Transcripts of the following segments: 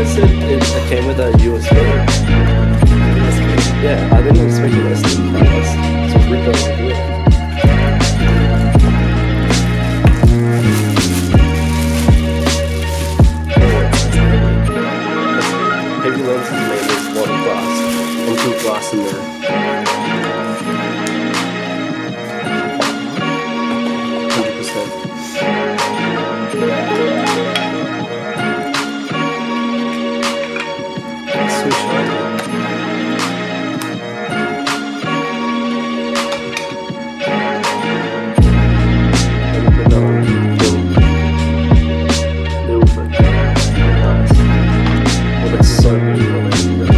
said it came with a USB. Yeah, I didn't expect an SD card. That's a rip of a deal. Heavy lenses made there's a lot of glass. And put glass in there. 100%. It's so shiny. So many related.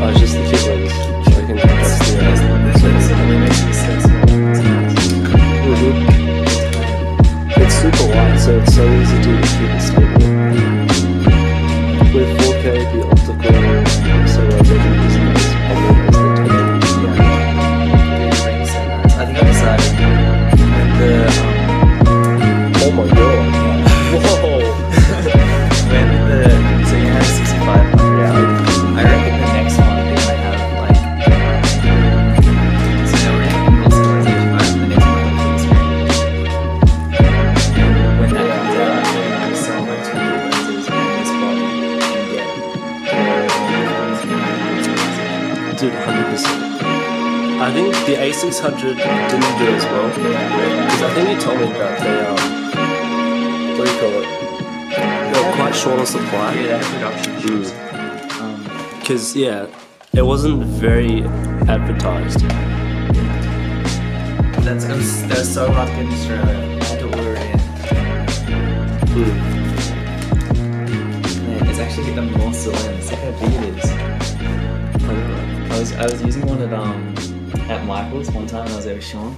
I was just the kid ones. I can that's It's super light, so it's so easy to keep it stable. With 4K, the optical stabilization is nice. I think I decided when the oh my god. Whoa! so you have 6500 out. I reckon the next one they might have like so now we're having stabilization. The next one will be screen. And when that comes out, I'm gonna sell my 2D lenses in this body and get Dude, 100%. I think the A600 didn't do as well. Because I think you told me that they, what do you call it? They're quite short on supply. yeah, they have production issues. Because, yeah, it wasn't very advertised. They're so hard to get in Australia. I had to order it in. Man, it's actually hit them more so in. Look how big it is. I was using one at Michael's one time when I was over with Sean.